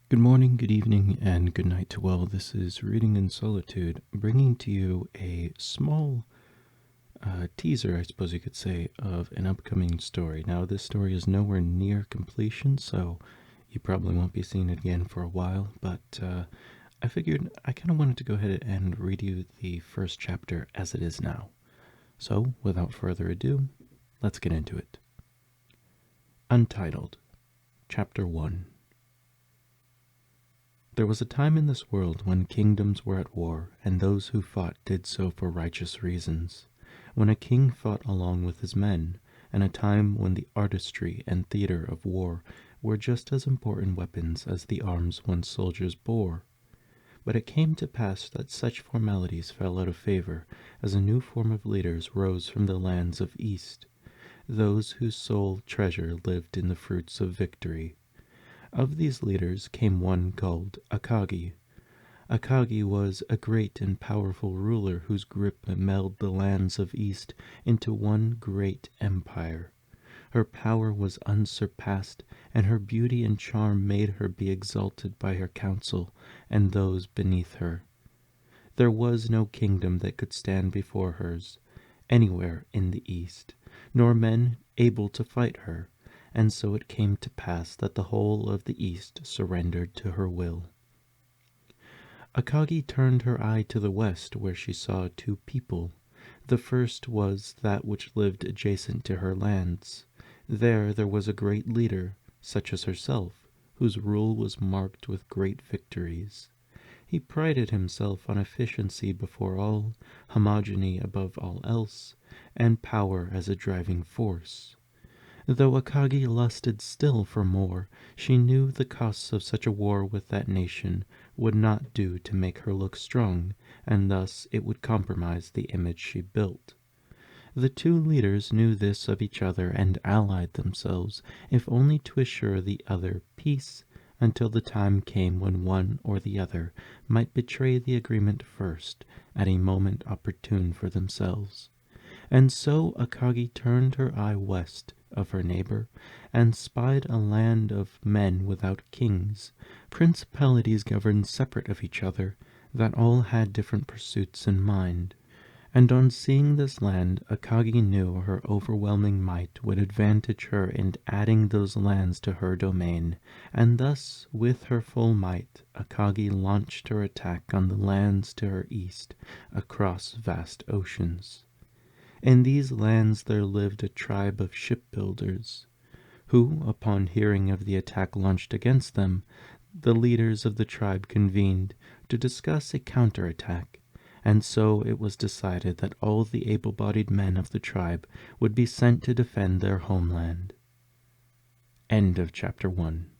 Good morning, good evening, and good night to all. This is Reading in Solitude, bringing to you a small teaser, I suppose you could say, of an upcoming story. Now, this story is nowhere near completion, so you probably won't be seeing it again for a while, but I figured I kind of wanted to go ahead and read you the first chapter as it is now. So, without further ado, let's get into it. Untitled, Chapter 1. There was a time in this world when kingdoms were at war, and those who fought did so for righteous reasons, when a king fought along with his men, and a time when the artistry and theatre of war were just as important weapons as the arms one's soldiers bore. But it came to pass that such formalities fell out of favor as a new form of leaders rose from the lands of East, those whose sole treasure lived in the fruits of victory. Of these leaders came one called Akagi. Akagi was a great and powerful ruler whose grip melded the lands of East into one great empire. Her power was unsurpassed, and her beauty and charm made her be exalted by her council and those beneath her. There was no kingdom that could stand before hers, anywhere in the East, nor men able to fight her, and so it came to pass that the whole of the East surrendered to her will. Akagi turned her eye to the west, where she saw two people. The first was that which lived adjacent to her lands. There was a great leader, such as herself, whose rule was marked with great victories. He prided himself on efficiency before all, homogeny above all else, and power as a driving force. Though Akagi lusted still for more, she knew the costs of such a war with that nation would not do to make her look strong, and thus it would compromise the image she built. The two leaders knew this of each other and allied themselves, if only to assure the other peace, until the time came when one or the other might betray the agreement first, at a moment opportune for themselves. And so Akagi turned her eye west of her neighbor, and spied a land of men without kings, principalities governed separate of each other, that all had different pursuits in mind. And on seeing this land, Akagi knew her overwhelming might would advantage her in adding those lands to her domain, and thus, with her full might, Akagi launched her attack on the lands to her east, across vast oceans. In these lands there lived a tribe of shipbuilders, who, upon hearing of the attack launched against them, the leaders of the tribe convened to discuss a counterattack, and so it was decided that all the able-bodied men of the tribe would be sent to defend their homeland. End of Chapter 1.